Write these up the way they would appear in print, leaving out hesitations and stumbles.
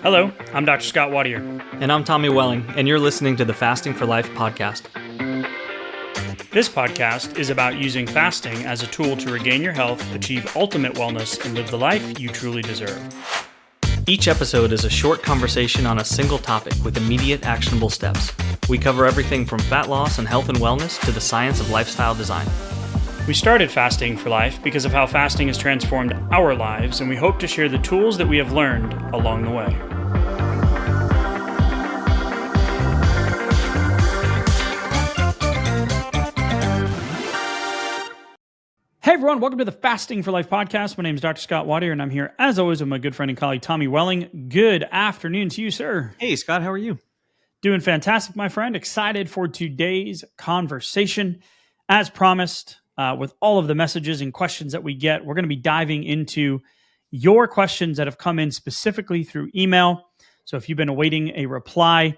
Hello, I'm Dr. Scott Wadier. And I'm Tommy Welling, and you're listening to the Fasting for Life podcast. This podcast is about using fasting as a tool to regain your health, achieve ultimate wellness, and live the life you truly deserve. Each episode is a short conversation on a single topic with immediate actionable steps. We cover everything from fat loss and health and wellness to the science of lifestyle design. We started Fasting for Life because of how fasting has transformed our lives, and we hope to share the tools that we have learned along the way. Hey everyone, welcome to the Fasting for Life podcast. My name is Dr. Scott Wadier, and I'm here as always with my good friend and colleague Tommy Welling. Good afternoon to you, sir. Hey Scott, how are you? Doing fantastic, my friend. Excited for today's conversation. As promised, with all of the messages and questions that we get, we're going to be diving into your questions that have come in specifically through email. So if you've been awaiting a reply,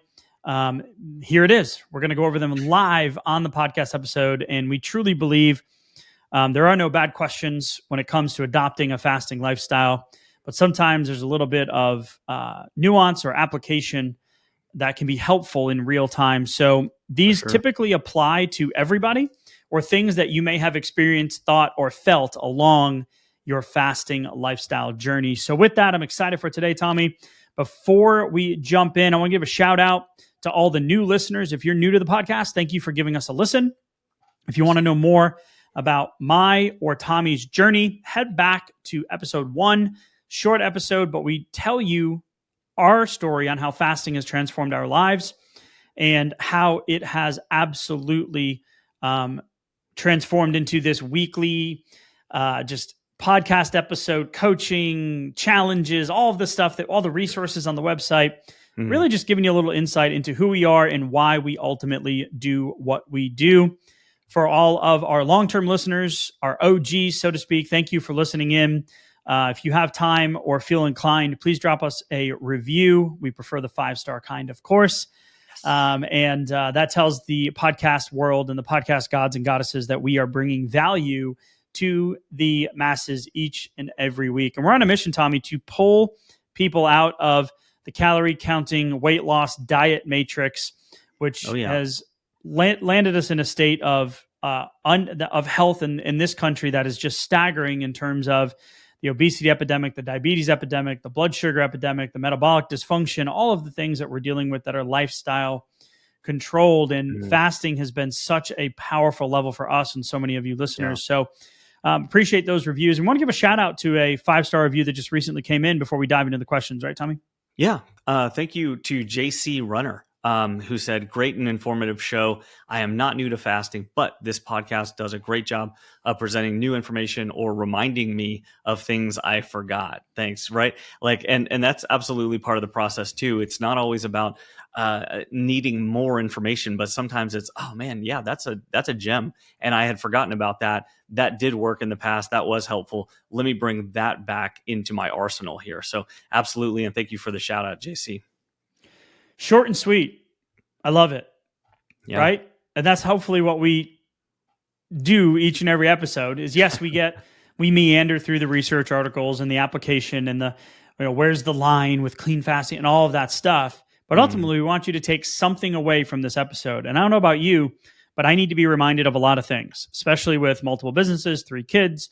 here it is. We're going to go over them live on the podcast episode, and we truly believe there are no bad questions when it comes to adopting a fasting lifestyle, but sometimes there's a little bit of nuance or application that can be helpful in real time. So these typically apply to everybody or things that you may have experienced, thought, or felt along your fasting lifestyle journey. So with that, I'm excited for today, Tommy. Before we jump in, I want to give a shout out to all the new listeners. If you're new to the podcast, thank you for giving us a listen. If you want to know more about my or Tommy's journey, head back to episode 1, short episode, but we tell you our story on how fasting has transformed our lives and how it has absolutely transformed into this weekly just podcast episode, coaching, challenges, all of the stuff, that all the resources on the website, really just giving you a little insight into who we are and why we ultimately do what we do. For all of our long-term listeners, our OGs, so to speak, thank you for listening in. If you have time or feel inclined, please drop us a review. We prefer the 5-star kind, of course. And that tells the podcast world and the podcast gods and goddesses that we are bringing value to the masses each and every week. And we're on a mission, Tommy, to pull people out of the calorie counting, weight loss, diet matrix, which has landed us in a state of health in this country that is just staggering in terms of the obesity epidemic, the diabetes epidemic, the blood sugar epidemic, the metabolic dysfunction, all of the things that we're dealing with that are lifestyle controlled. And fasting has been such a powerful level for us and so many of you listeners. So appreciate those reviews. And want to give a shout out to a 5-star review that just recently came in before we dive into the questions, right, Tommy? Yeah. Thank you to JC Runner. Who said, great and informative show. I am not new to fasting, but this podcast does a great job of presenting new information or reminding me of things I forgot. Thanks. Right. And that's absolutely part of the process too. It's not always about needing more information, but sometimes it's, oh man, yeah, that's a gem. And I had forgotten about that. That did work in the past. That was helpful. Let me bring that back into my arsenal here. So absolutely. And thank you for the shout out, JC. Short and sweet. I love it. Yeah. Right? And that's hopefully what we do each and every episode is, yes, we meander through the research articles and the application and the, where's the line with clean fasting and all of that stuff. But ultimately, we want you to take something away from this episode. And I don't know about you, but I need to be reminded of a lot of things, especially with multiple businesses, 3 kids,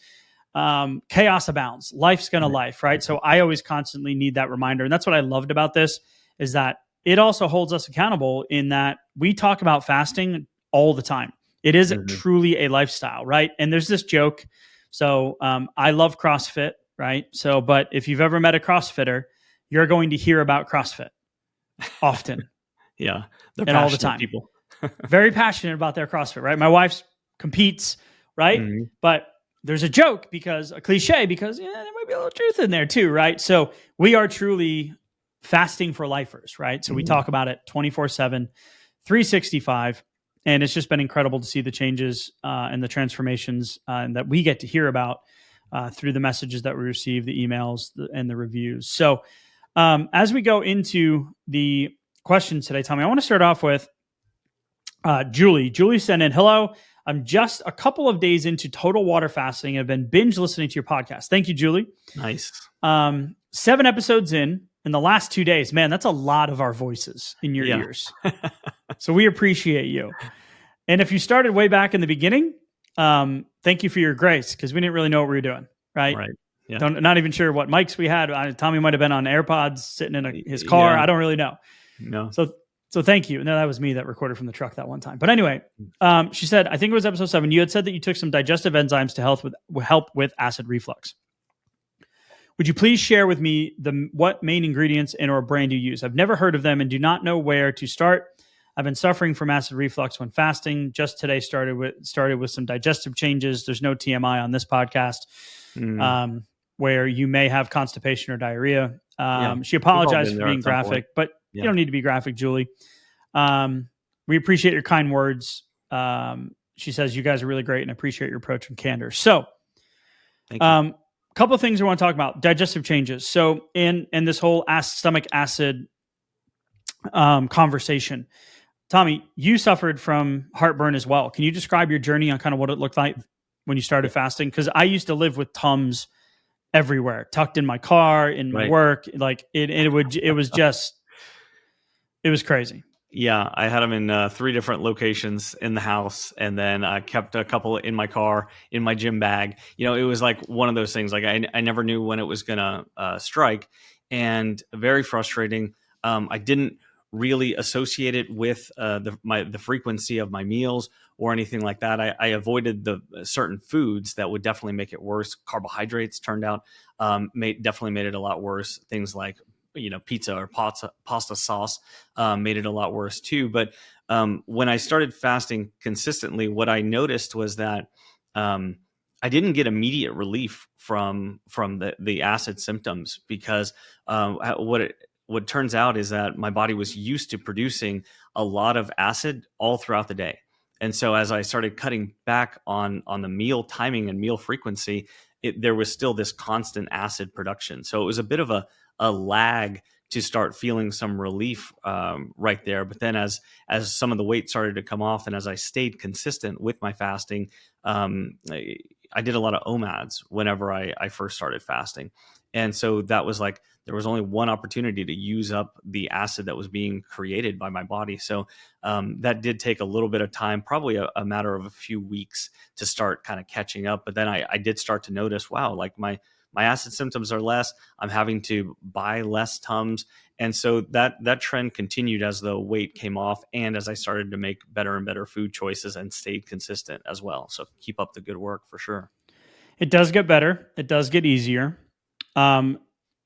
chaos abounds. Life's going to life, right? So I always constantly need that reminder. And that's what I loved about this is that it also holds us accountable in that we talk about fasting all the time. It is truly a lifestyle, right? And there's this joke. So I love CrossFit, right? So, but if you've ever met a CrossFitter, you're going to hear about CrossFit often. Yeah. They're and all the time. People. Very passionate about their CrossFit, right? My wife competes, right? But there's a joke because a cliche because there might be a little truth in there too, right? So we are truly fasting for lifers, right? So we talk about it 24/7, 365, and it's just been incredible to see the changes and the transformations and that we get to hear about through the messages that we receive, the emails, and the reviews. So as we go into the questions today, Tommy, I want to start off with Julie. Julie sent in, hello, I'm just a couple of days into total water fasting and have been binge listening to your podcast. Thank you, Julie. Nice. 7 episodes in, in the last 2 days, man, that's a lot of our voices in your Yeah. ears. So we appreciate you. And if you started way back in the beginning, thank you for your grace, because we didn't really know what we were doing, right? Right. Yeah. Not even sure what mics we had. Tommy might have been on AirPods sitting in his car. Yeah. I don't really know. No. So thank you. No, that was me that recorded from the truck that one time. But anyway, she said, I think it was episode 7. You had said that you took some digestive enzymes to help with acid reflux. Would you please share with me what main ingredients and or brand you use? I've never heard of them and do not know where to start. I've been suffering from acid reflux when fasting. Just today started with some digestive changes. There's no TMI on this podcast, where you may have constipation or diarrhea. She apologized for being graphic, but you don't need to be graphic, Julie. We appreciate your kind words. She says, you guys are really great and appreciate your approach and candor. So, thank you. Couple of things we want to talk about: digestive changes. So in this whole stomach acid conversation, Tommy, you suffered from heartburn as well. Can you describe your journey on kind of what it looked like when you started fasting? Because I used to live with Tums everywhere, tucked in my car, in my work. Like it was crazy. Yeah, I had them in 3 different locations in the house, and then I kept a couple in my car, in my gym bag. You know, it was like one of those things. Like I never knew when it was gonna strike, and very frustrating. I didn't really associate it with the frequency of my meals or anything like that. I avoided the certain foods that would definitely make it worse. Carbohydrates turned out definitely made it a lot worse. Things like pizza or pasta sauce made it a lot worse too. But when I started fasting consistently, what I noticed was that I didn't get immediate relief from the acid symptoms, because what turns out is that my body was used to producing a lot of acid all throughout the day. And so as I started cutting back on the meal timing and meal frequency, there was still this constant acid production. So it was a bit of a lag to start feeling some relief right there. But then as some of the weight started to come off, and as I stayed consistent with my fasting, I did a lot of OMADs whenever I first started fasting. And so that was like, there was only one opportunity to use up the acid that was being created by my body. So that did take a little bit of time, probably a matter of a few weeks to start kind of catching up. But then I did start to notice, wow, like my acid symptoms are less. I'm having to buy less Tums. And so that trend continued as the weight came off, and as I started to make better and better food choices and stayed consistent as well. So keep up the good work for sure. It does get better. It does get easier.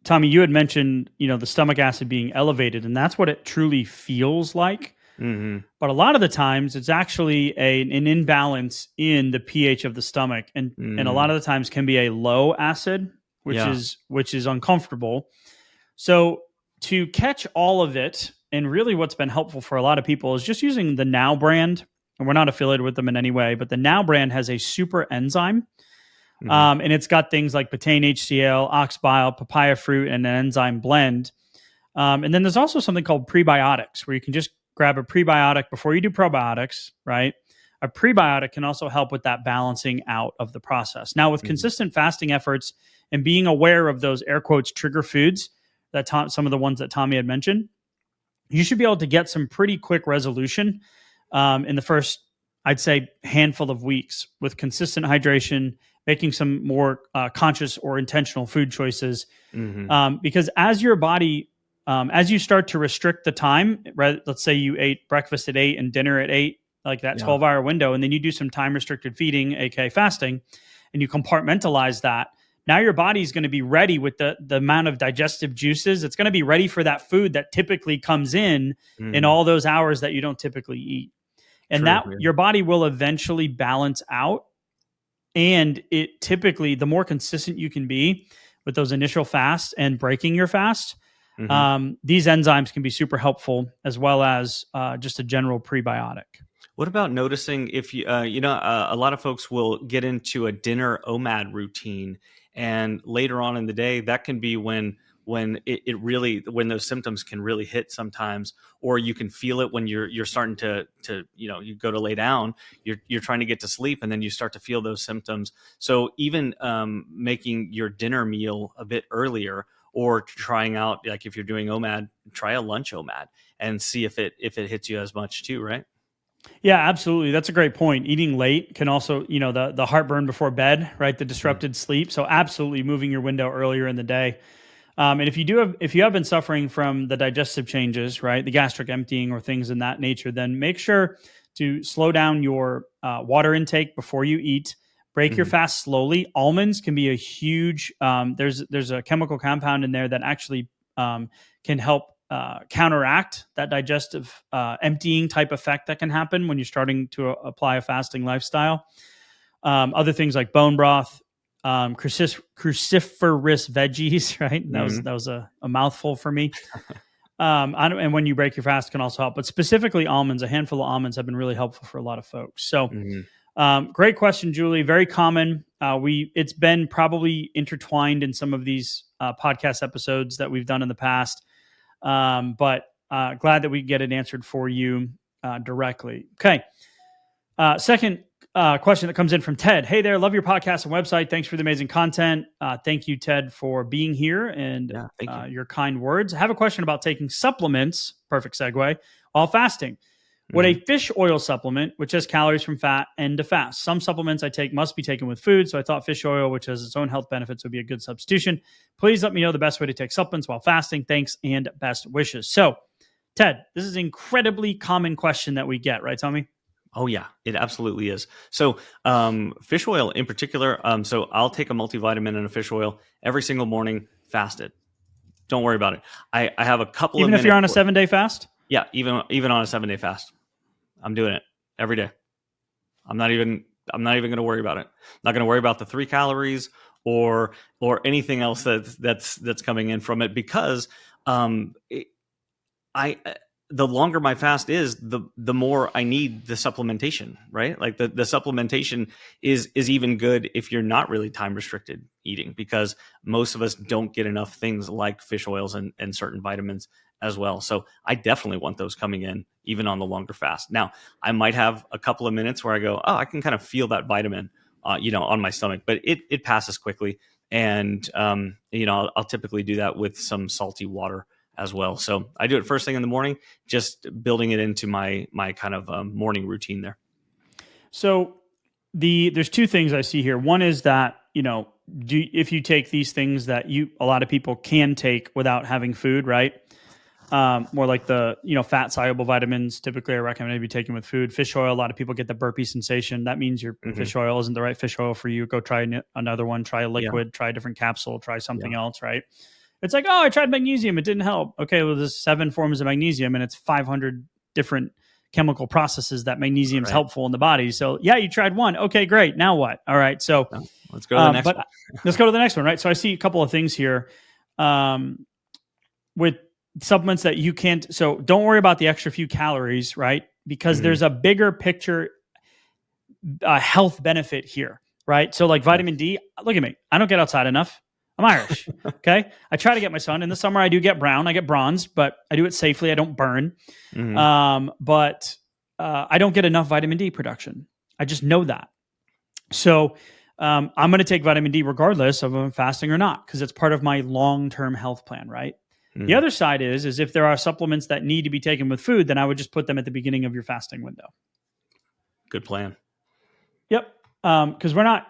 Tommy, you had mentioned, the stomach acid being elevated, and that's what it truly feels like. Mm-hmm. But a lot of the times it's actually an imbalance in the pH of the stomach, and a lot of the times can be a low acid, which is uncomfortable. So to catch all of it, and really what's been helpful for a lot of people is just using the Now brand, and we're not affiliated with them in any way, but the Now brand has a super enzyme. And it's got things like betaine HCl, ox bile, papaya fruit, and an enzyme blend. And then there's also something called prebiotics, where you can just grab a prebiotic before you do probiotics, right? A prebiotic can also help with that balancing out of the process. Now, with consistent fasting efforts and being aware of those air quotes trigger foods, that some of the ones that Tommy had mentioned, you should be able to get some pretty quick resolution in the first, I'd say, handful of weeks with consistent hydration, making some more conscious or intentional food choices. Because as your body, as you start to restrict the time, right, let's say you ate breakfast at 8 and dinner at 8, like that 12-hour window, and then you do some time-restricted feeding, aka fasting, and you compartmentalize that, now your body's going to be ready with the amount of digestive juices. It's going to be ready for that food that typically comes in all those hours that you don't typically eat. And your body will eventually balance out. And it typically, the more consistent you can be with those initial fasts and breaking your fast, these enzymes can be super helpful, as well as just a general prebiotic. What about noticing if a lot of folks will get into a dinner OMAD routine, and later on in the day, that can be when it really, when those symptoms can really hit sometimes, or you can feel it when you're starting to you go to lay down, you're trying to get to sleep, and then you start to feel those symptoms. So even making your dinner meal a bit earlier, or trying out, like if you're doing OMAD, try a lunch OMAD and see if it hits you as much too, right? Yeah, absolutely. That's a great point. Eating late can also, the heartburn before bed, right? The disrupted sleep. So absolutely moving your window earlier in the day. And if you have been suffering from the digestive changes, right, the gastric emptying or things in that nature, then make sure to slow down your water intake before you eat. Break your fast slowly. Almonds can be a huge. There's a chemical compound in there that actually can help counteract that digestive emptying type effect that can happen when you're starting to apply a fasting lifestyle. Other things like bone broth, cruciferous veggies, right? That was a mouthful for me. And when you break your fast can also help, but specifically almonds, a handful of almonds have been really helpful for a lot of folks. So great question, Julie. Very common. It's been probably intertwined in some of these podcast episodes that we've done in the past. But glad that we get it answered for you directly. Okay. Second question that comes in from Ted. Hey there, love your podcast and website. Thanks for the amazing content. Thank you, Ted, for being here and your kind words. I have a question about taking supplements, perfect segue, while fasting. Would a fish oil supplement, which has calories from fat, end to fast? Some supplements I take must be taken with food, so I thought fish oil, which has its own health benefits, would be a good substitution. Please let me know the best way to take supplements while fasting. Thanks and best wishes. So, Ted, this is an incredibly common question that we get, right, Tommy? Oh yeah, it absolutely is. So fish oil in particular, so I'll take a multivitamin and a fish oil every single morning, fasted. Don't worry about it. I have a couple even of if you're on a 7-day fast? Yeah, even on a 7-day fast. I'm doing it every day. I'm not even going to worry about it. I'm not going to worry about the 3 calories or anything else that's coming in from it, because the longer my fast is, the more I need the supplementation, right? Like the supplementation is even good if you're not really time restricted eating, because most of us don't get enough things like fish oils and certain vitamins as well. So I definitely want those coming in even on the longer fast. Now, I might have a couple of minutes where I go, oh, I can kind of feel that vitamin, on my stomach, but it passes quickly. And, I'll typically do that with some salty water as well. So I do it first thing in the morning, just building it into my kind of morning routine there. So there's 2 things I see here. One is that, if you take these things that a lot of people can take without having food, right? More like the, fat soluble vitamins, typically I recommend maybe taking with food. Fish oil, a lot of people get the burpee sensation. That means your fish oil isn't the right fish oil for you. Go try another one, try a liquid, try a different capsule, try something else, right? It's like, oh, I tried magnesium. It didn't help. Okay, well, there's 7 forms of magnesium and it's 500 different chemical processes that magnesium is helpful in the body. So yeah, you tried one. Okay, great. Now what? All right. So let's go to the next one. Let's go to the next one, right? So I see a couple of things here with supplements that you can't. So don't worry about the extra few calories, right? Because there's a bigger picture health benefit here, right? So like vitamin D, look at me. I don't get outside enough. I'm Irish. Okay. I try to get my sun. In the summer, I do get brown. I get bronze, but I do it safely. I don't burn. But I don't get enough vitamin D production. I just know that. So I'm going to take vitamin D regardless of if I'm fasting or not, because it's part of my long-term health plan, right? The other side is if there are supplements that need to be taken with food, then I would just put them at the beginning of your fasting window. Good plan. Yep. Because we're not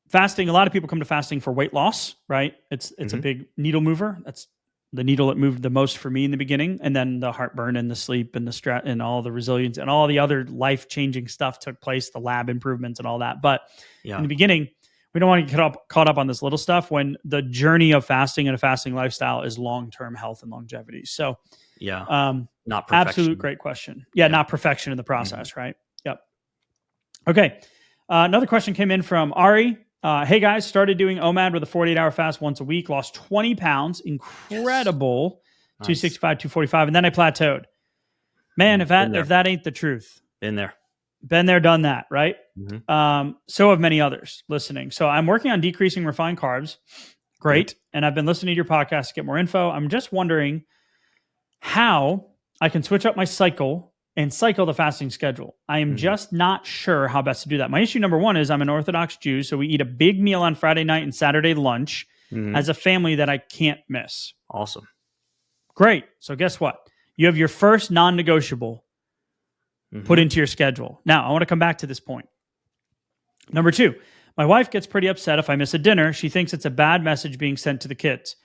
fasting. A lot of people come to fasting for weight loss, right? It's a big needle mover. That's the needle that moved the most for me in the beginning. And then the heartburn and the sleep and the stress and all the resilience and all the other life-changing stuff took place, the lab improvements and all that. But in the beginning, we don't want to get caught up on this little stuff when the journey of fasting and a fasting lifestyle is long-term health and longevity. So not perfection. Absolute great question. Not perfection in the process, right? Yep. Okay. Another question came in from Ari. Hey guys, started doing OMAD with a 48-hour fast once a week, lost 20 pounds, incredible, yes. 265, 245, and then I plateaued. Man, if that ain't the truth. Been there, done that, right? So have many others listening. So I'm working on decreasing refined carbs. Great. And I've been listening to your podcast to get more info. I'm just wondering how I can switch up my cycle and cycle the fasting schedule. I am just not sure how best to do that. My issue number 1 is I'm an Orthodox Jew, so we eat a big meal on Friday night and Saturday lunch. as a family that I can't miss. Awesome. Great. So guess what? You have your first non-negotiable put into your schedule. Now, I want to come back to this point. Number 2, my wife gets pretty upset if I miss a dinner. She thinks it's a bad message being sent to the kids.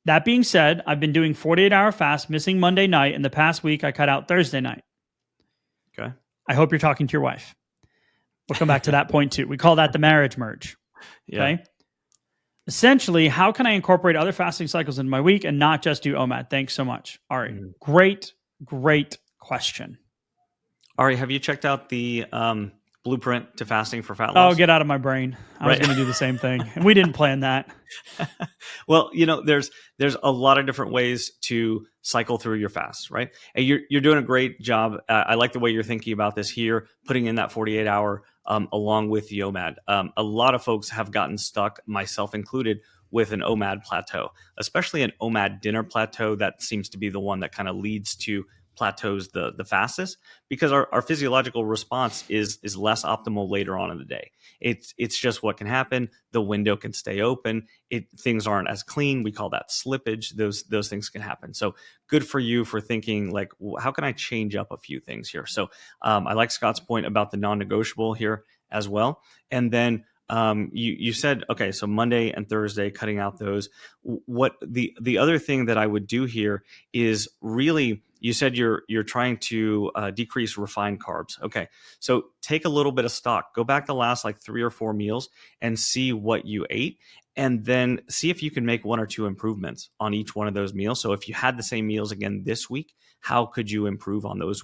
That being said, I've been doing 48-hour fast, missing Monday night. In the past week, I cut out Thursday night. Okay. I hope you're talking to your wife. We'll come back to that point too. We call that the marriage merge. Okay. Yeah. Essentially, how can I incorporate other fasting cycles in my week and not just do OMAD? Thanks so much. Ari. Great question. Ari, have you checked out the blueprint to fasting for fat loss? Oh, get out of my brain. I was going to do the same thing. And we didn't plan that. Well, there's a lot of different ways to cycle through your fast, right? And you're doing a great job. I like the way you're thinking about this here, putting in that 48-hour along with the OMAD. A lot of folks have gotten stuck, myself included, with an OMAD plateau, especially an OMAD dinner plateau. That seems to be the one that kind of leads to plateaus the fastest, because our physiological response is less optimal later on in the day. It's just what can happen. The window can stay open. Things aren't as clean. We call that slippage. Those things can happen. So good for you for thinking like, how can I change up a few things here? So I like Scott's point about the non-negotiable here as well. And then you said, okay, so Monday and Thursday, cutting out those. What the other thing that I would do here is really, you said you're trying to decrease refined carbs. Okay, so take a little bit of stock. Go back the last like 3 or 4 meals and see what you ate, and then see if you can make 1 or 2 improvements on each one of those meals. So if you had the same meals again this week, how could you improve on those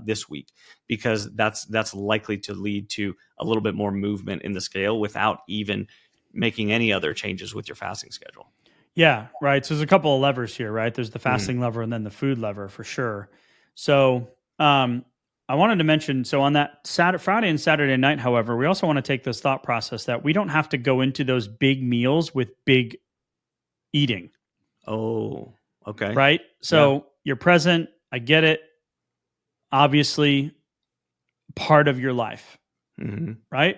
this week? Because that's likely to lead to a little bit more movement in the scale without even making any other changes with your fasting schedule. Yeah, right. So there's a couple of levers here, right? There's the fasting lever and then the food lever for sure. So I wanted to mention, so on that Friday and Saturday night, however, we also want to take this thought process that we don't have to go into those big meals with big eating. Oh, okay. Right? So you're present. I get it. Obviously, part of your life. Right?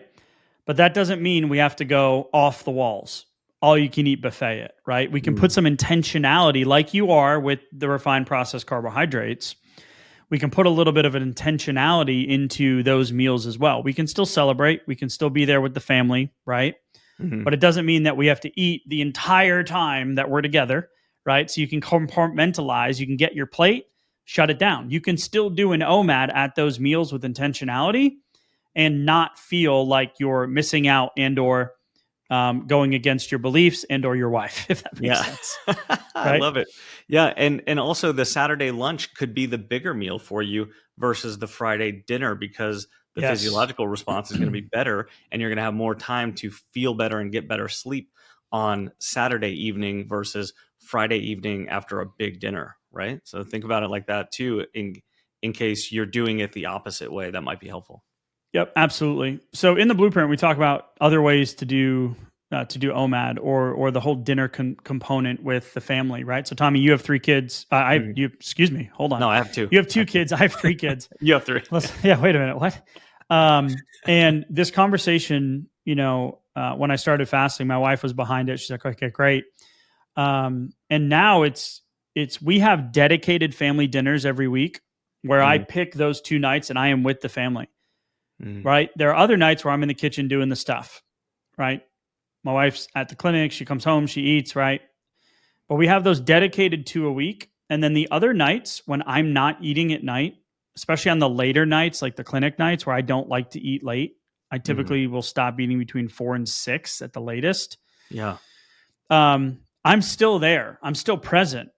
But that doesn't mean we have to go off the walls. All you can eat buffet it, right? We can put some intentionality like you are with the refined processed carbohydrates. We can put a little bit of an intentionality into those meals as well. We can still celebrate. We can still be there with the family, right? But it doesn't mean that we have to eat the entire time that we're together, right? So you can compartmentalize. You can get your plate, shut it down. You can still do an OMAD at those meals with intentionality and not feel like you're missing out and or going against your beliefs and or your wife, if that makes sense. Right? I love it. Yeah. And also the Saturday lunch could be the bigger meal for you versus the Friday dinner, because the physiological response is going to be better and you're going to have more time to feel better and get better sleep on Saturday evening versus Friday evening after a big dinner, right? So think about it like that too, in case you're doing it the opposite way. That might be helpful. Yep, absolutely. So in the blueprint, we talk about other ways to do OMAD or the whole dinner component with the family, right? So Tommy, you have 3 kids. Excuse me, hold on. No, I have 2. You have 2 kids. I have 3 kids. You have 3. Yeah, wait a minute. What? And this conversation, when I started fasting, my wife was behind it. She's like, okay, great. And now we have dedicated family dinners every week where I pick those 2 nights and I am with the family. Right. There are other nights where I'm in the kitchen doing the stuff. Right. My wife's at the clinic. She comes home, she eats. Right. But we have those dedicated 2 a week. And then the other nights when I'm not eating at night, especially on the later nights, like the clinic nights where I don't like to eat late, I typically will stop eating between 4 and 6 at the latest. Yeah. I'm still there. I'm still present.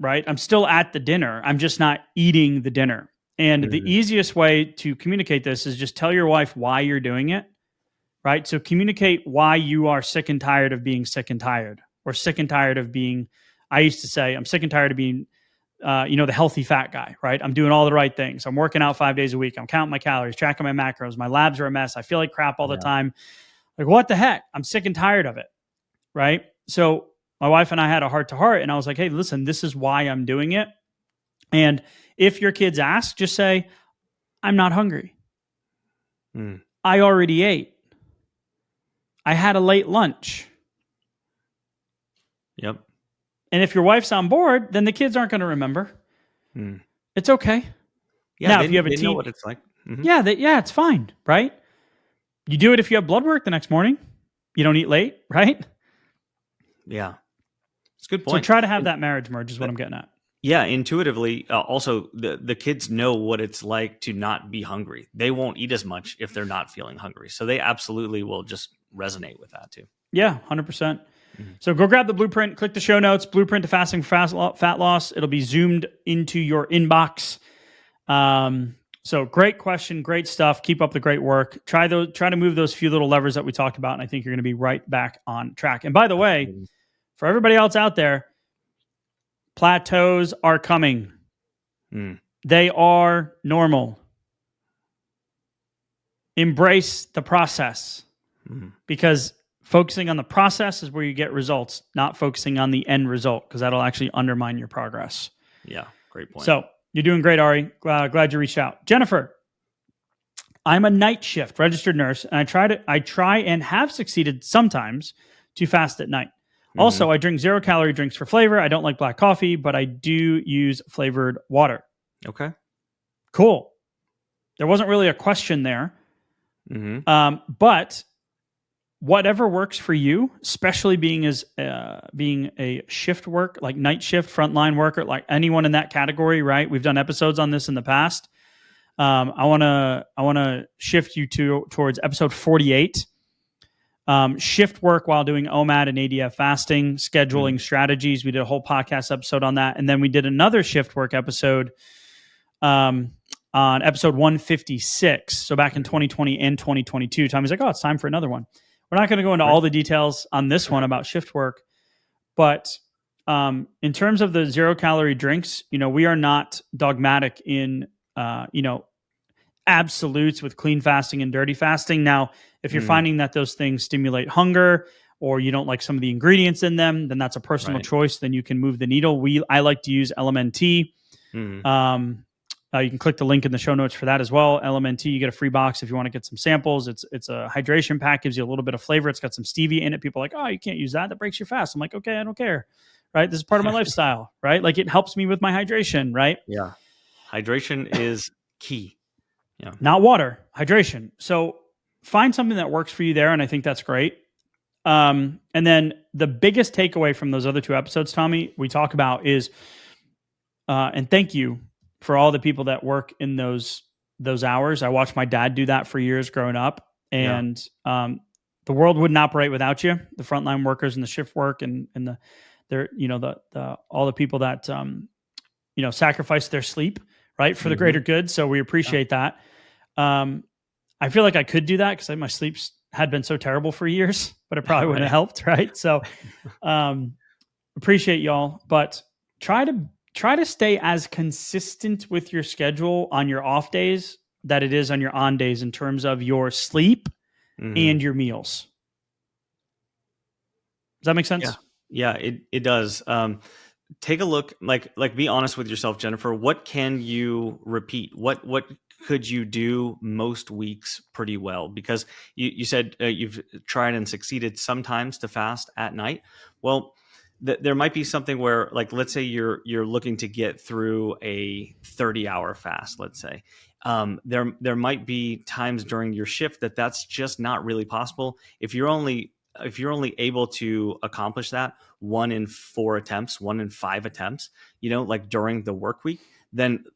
Right. I'm still at the dinner. I'm just not eating the dinner. And the easiest way to communicate this is just tell your wife why you're doing it, right? So communicate why you are sick and tired of being sick and tired, or sick and tired of being, I used to say, I'm sick and tired of being, the healthy fat guy, right? I'm doing all the right things. I'm working out 5 days a week. I'm counting my calories, tracking my macros. My labs are a mess. I feel like crap all the time. Like, what the heck? I'm sick and tired of it, right? So my wife and I had a heart to heart, and I was like, hey, listen, this is why I'm doing it. And if your kids ask, just say, I'm not hungry. I already ate. I had a late lunch. Yep. And if your wife's on board, then the kids aren't going to remember. Mm. It's okay. Yeah, Now, if you have a they know teen, what it's like. Mm-hmm. yeah, it's fine, right? You do it if you have blood work the next morning. You don't eat late, right? Yeah, it's a good So point. try to have that marriage merge is what I'm getting at. Yeah, intuitively, also the kids know what it's like to not be hungry. They won't eat as much if they're not feeling hungry. So they absolutely will just resonate with that too. Yeah, 100%. Mm-hmm. So go grab the blueprint, click the show notes, blueprint to fasting for fat loss. It'll be zoomed into your inbox. So great question, great stuff. Keep up the great work. Try to move those few little levers that we talked about, and I think you're going to be right back on track. And by the way, for everybody else out there, plateaus are coming. Mm. They are normal. Embrace the process because focusing on the process is where you get results, not focusing on the end result because that'll actually undermine your progress. Yeah, great point. So you're doing great, Ari. Glad you reached out. Jennifer, I'm a night shift registered nurse, and I try and have succeeded sometimes to fast at night. Also, I drink 0-calorie drinks for flavor. I don't like black coffee, but I do use flavored water. Okay. Cool. There wasn't really a question there. But whatever works for you, especially being a shift work, like night shift, frontline worker, like anyone in that category, right? We've done episodes on this in the past. I want to shift you towards episode 48. Shift work while doing OMAD and ADF fasting, scheduling strategies. We did a whole podcast episode on that. And then we did another shift work episode on episode 156. So back in 2020 and 2022, Tommy's like, oh, it's time for another one. We're not going to go into all the details on this one about shift work, but in terms of the 0-calorie drinks, we are not dogmatic in, absolutes with clean fasting and dirty fasting. Now, if you're finding that those things stimulate hunger or you don't like some of the ingredients in them, then that's a personal choice. Then you can move the needle. I like to use LMNT. You can click the link in the show notes for that as well. LMNT, you get a free box if you want to get some samples. It's a hydration pack, gives you a little bit of flavor. It's got some stevia in it. People are like, oh, you can't use that. That breaks your fast. I'm like, okay, I don't care. Right? This is part of my lifestyle, right? Like it helps me with my hydration, right? Yeah. Hydration is key. Yeah. Not water, hydration. So find something that works for you there. And I think that's great. And then the biggest takeaway from those other two episodes, Tommy, we talk about is, and thank you for all the people that work in those hours. I watched my dad do that for years growing up, and the world wouldn't operate without you. The frontline workers and the shift work and all the people that sacrifice their sleep, right, for the greater good. So we appreciate that. I feel like I could do that because my sleep had been so terrible for years, but it probably wouldn't have helped, right? So appreciate y'all, but try to stay as consistent with your schedule on your off days that it is on your on days in terms of your sleep and your meals. Does that make sense? Yeah, it does. Take a look, like be honest with yourself, Jennifer. What can you repeat? What could you do most weeks pretty well? Because you said you've tried and succeeded sometimes to fast at night. Well, there might be something where, like, let's say you're looking to get through a 30-hour fast, let's say. There might be times during your shift that's just not really possible. If you're only able to accomplish that 1 in 4 attempts, 1 in 5 attempts, like during the work week, then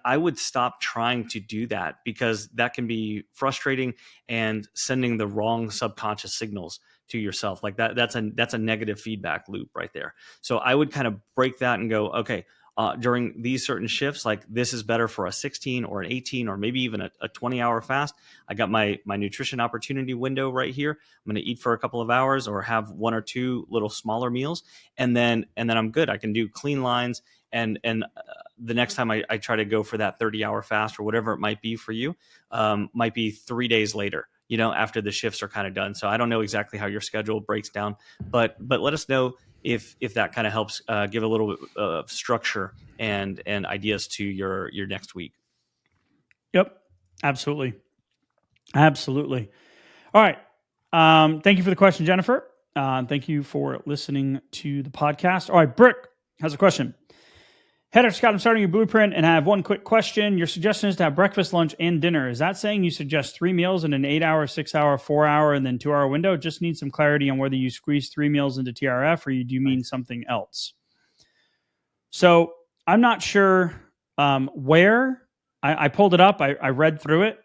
I would stop trying to do that, because that can be frustrating and sending the wrong subconscious signals to yourself. Like that's a negative feedback loop right there. So I would kind of break that and go, okay, during these certain shifts, like this is better for a 16 or an 18 or maybe even a 20-hour fast. I got my nutrition opportunity window right here. I'm going to eat for a couple of hours or have 1 or 2 little smaller meals, and then I'm good. I can do clean lines, and the next time I try to go for that 30-hour fast or whatever it might be for you, might be 3 days later, after the shifts are kind of done. So I don't know exactly how your schedule breaks down, but let us know if that kind of helps give a little bit of structure and ideas to your next week. Yep, absolutely. All right. Thank you for the question, Jennifer. Thank you for listening to the podcast. All right, Brooke has a question. Hey, Dr. Scott, I'm starting your blueprint and I have one quick question. Your suggestion is to have breakfast, lunch, and dinner. Is that saying you suggest 3 meals in an 8-hour, 6-hour, 4-hour, and then 2-hour window? Just need some clarity on whether you squeeze 3 meals into TRF or do you mean something else? So I'm not sure where. I pulled it up. I read through it.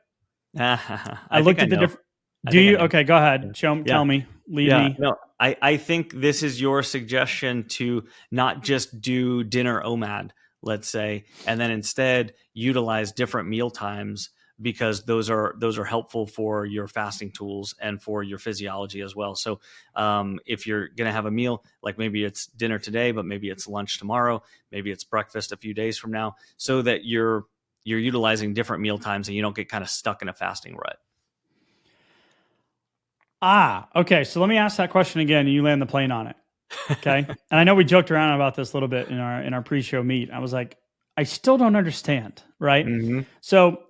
I looked at the different. Do you? Okay, go ahead. Tell me. Lead me. No, I think this is your suggestion to not just do dinner OMAD, let's say, and then instead utilize different meal times, because those are helpful for your fasting tools and for your physiology as well. So if you're going to have a meal, like maybe it's dinner today, but maybe it's lunch tomorrow, maybe it's breakfast a few days from now, so that you're utilizing different meal times and you don't get kind of stuck in a fasting rut. Okay. So let me ask that question again, and you land the plane on it. Okay. And I know we joked around about this a little bit in our pre-show meet. I was like, I still don't understand, right? Mm-hmm. So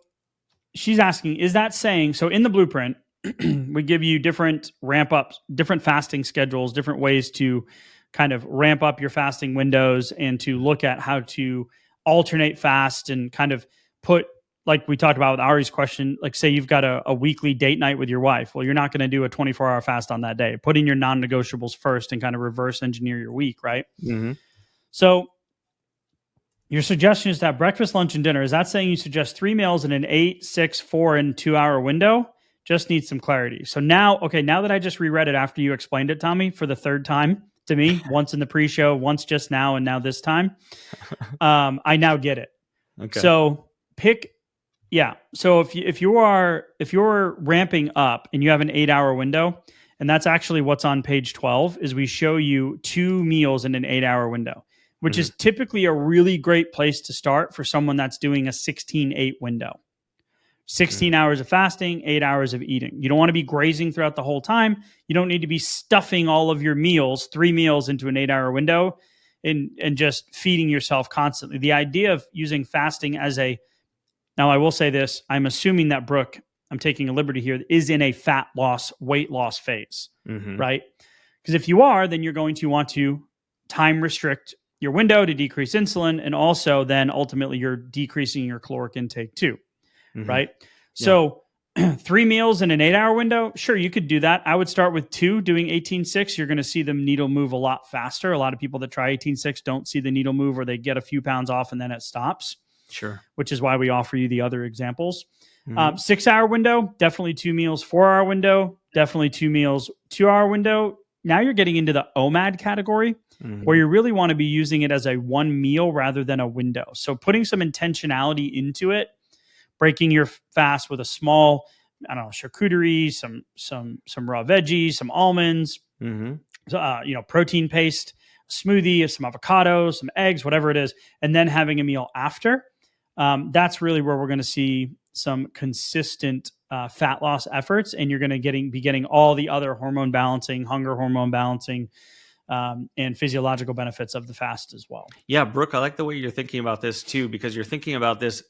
she's asking, is that saying, so in the blueprint, we give you different ramp ups, different fasting schedules, different ways to kind of ramp up your fasting windows and to look at how to alternate fast and kind of put, like we talked about with Ari's question, like say you've got a weekly date night with your wife. Well, you're not going to do a 24-hour fast on that day. Put in your non-negotiables first and kind of reverse engineer your week, right? Mm-hmm. So your suggestion is to have breakfast, lunch, and dinner. Is that saying you suggest 3 meals in an 8, 6, 4, and 2-hour window? Just need some clarity. So now that I just reread it after you explained it, Tommy, for the third time to me, once in the pre-show, once just now, and now this time, I now get it. Okay. So so if you're ramping up and you have an 8-hour window, and that's actually what's on page 12, is we show you 2 meals in an 8-hour window, which is typically a really great place to start for someone that's doing a 16-8 window. 16 hours of fasting, 8 hours of eating. You don't want to be grazing throughout the whole time. You don't need to be stuffing all of your meals, 3 meals into an 8-hour window and just feeding yourself constantly. The idea of using fasting now I will say this, I'm assuming that Brooke, I'm taking a liberty here, is in a fat loss, weight loss phase, right? Because if you are, then you're going to want to time restrict your window to decrease insulin, and also then ultimately you're decreasing your caloric intake too, right? So 3 meals in an 8-hour window, sure, you could do that. I would start with 2, doing 18-6. You're going to see the needle move a lot faster. A lot of people that try 18-6 don't see the needle move, or they get a few pounds off and then it stops. Sure. Which is why we offer you the other examples. 6-hour window, definitely 2 meals. 4-hour window, definitely 2 meals. 2-hour window, now you're getting into the OMAD category, where you really want to be using it as a 1 meal rather than a window. So putting some intentionality into it, breaking your fast with a small, charcuterie, some raw veggies, some almonds, protein paste, smoothie, some avocado, some eggs, whatever it is, and then having a meal after. That's really where we're going to see some consistent fat loss efforts, and you're going to be getting all the other hormone balancing, hunger hormone balancing, and physiological benefits of the fast as well. Yeah, Brooke, I like the way you're thinking about this too, because you're thinking about this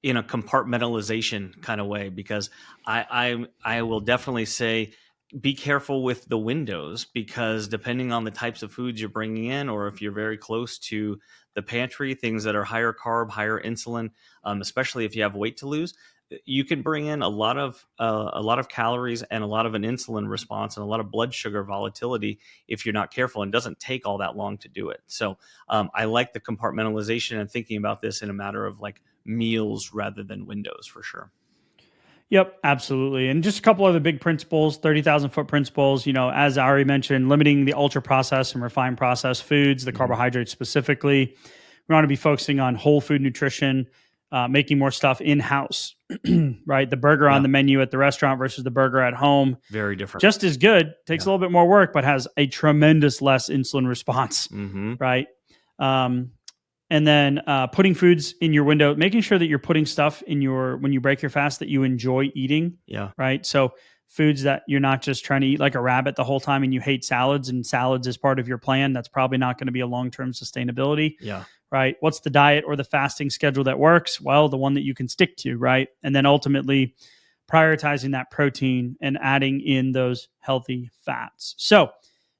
in a compartmentalization kind of way. Because I will definitely say, be careful with the windows, because depending on the types of foods you're bringing in, or if you're very close to the pantry, things that are higher carb, higher insulin, especially if you have weight to lose, you can bring in a lot of calories and a lot of an insulin response and a lot of blood sugar volatility if you're not careful, and doesn't take all that long to do it. So I like the compartmentalization and thinking about this in a matter of like meals rather than windows, for sure. Yep, absolutely. And just a couple other big principles, 30,000 foot principles, as I already mentioned, limiting the ultra processed and refined processed foods, the carbohydrates specifically. We want to be focusing on whole food nutrition, making more stuff in-house, right? The burger on the menu at the restaurant versus the burger at home. Very different. Just as good, takes a little bit more work, but has a tremendous less insulin response, right? And then putting foods in your window, making sure that you're putting stuff in when you break your fast that you enjoy eating. Yeah. Right. So foods that you're not just trying to eat like a rabbit the whole time and you hate salads, and salads is part of your plan. That's probably not going to be a long-term sustainability. Yeah. Right. What's the diet or the fasting schedule that works? Well, the one that you can stick to. Right. And then ultimately prioritizing that protein and adding in those healthy fats. So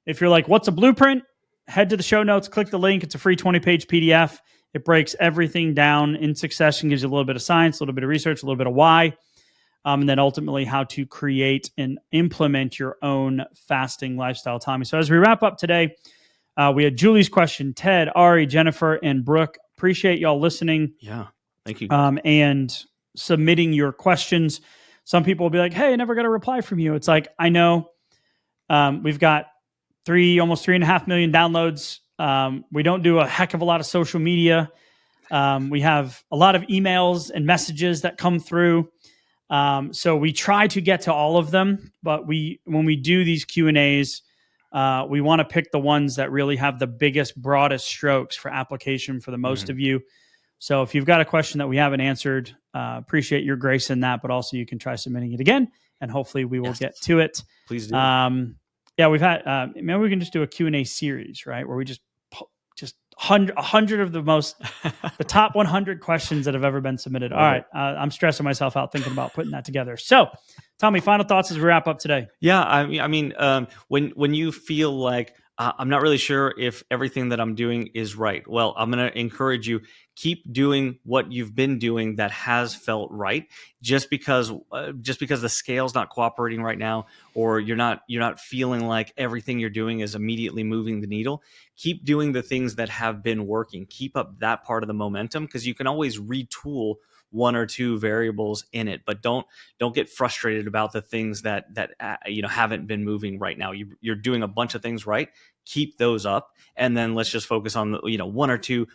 if you're like, what's a blueprint? Head to the show notes, click the link. It's a free 20-page PDF. It breaks everything down in succession, gives you a little bit of science, a little bit of research, a little bit of why, and then ultimately how to create and implement your own fasting lifestyle, Tommy. So as we wrap up today, we had Julie's question, Ted, Ari, Jennifer, and Brooke. Appreciate y'all listening. Yeah, thank you. And submitting your questions. Some people will be like, hey, I never got a reply from you. It's like, I know we've got almost 3.5 million downloads. We don't do a heck of a lot of social media. We have a lot of emails and messages that come through. So we try to get to all of them, but when we do these Q&As, we want to pick the ones that really have the biggest, broadest strokes for application for the most of you. So if you've got a question that we haven't answered, appreciate your grace in that, but also you can try submitting it again, and hopefully we will get to it. Please do. Yeah, we've had, maybe we can just do a Q&A series, right? Where we just 100 of the top 100 questions that have ever been submitted. All right. I'm stressing myself out thinking about putting that together. So Tommy, final thoughts as we wrap up today. Yeah. I mean, when you feel like I'm not really sure if everything that I'm doing is right, well, I'm going to encourage you, keep doing what you've been doing that has felt right. Just because the scale's not cooperating right now, or you're not feeling like everything you're doing is immediately moving the needle, keep doing the things that have been working. Keep up that part of the momentum, because you can always retool one or two variables in it, but don't get frustrated about the things that haven't been moving right now. You're doing a bunch of things right. Keep those up, and then let's just focus on one or two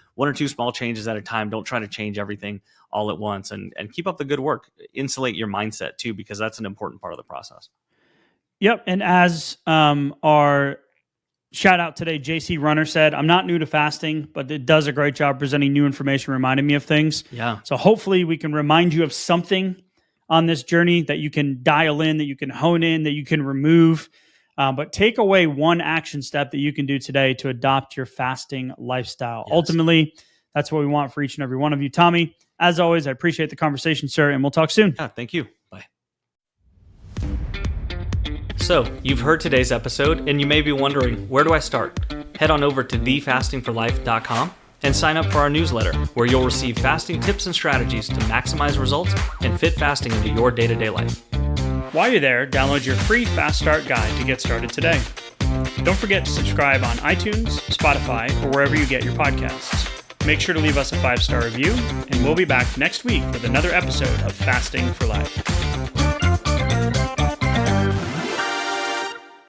small changes at a time. Don't try to change everything all at once, and keep up the good work. Insulate your mindset too, because that's an important part of the process. Yep. And as our shout out today, JC Runner said, I'm not new to fasting, but it does a great job presenting new information, reminding me of things. Yeah. So hopefully we can remind you of something on this journey that you can dial in, that you can hone in, that you can remove. But take away one action step that you can do today to adopt your fasting lifestyle. Yes. Ultimately, that's what we want for each and every one of you. Tommy, as always, I appreciate the conversation, sir, and we'll talk soon. Yeah, thank you. Bye. So, you've heard today's episode, and you may be wondering, where do I start? Head on over to thefastingforlife.com and sign up for our newsletter, where you'll receive fasting tips and strategies to maximize results and fit fasting into your day-to-day life. While you're there, download your free Fast Start guide to get started today. Don't forget to subscribe on iTunes, Spotify, or wherever you get your podcasts. Make sure to leave us a 5-star review, and we'll be back next week with another episode of Fasting for Life.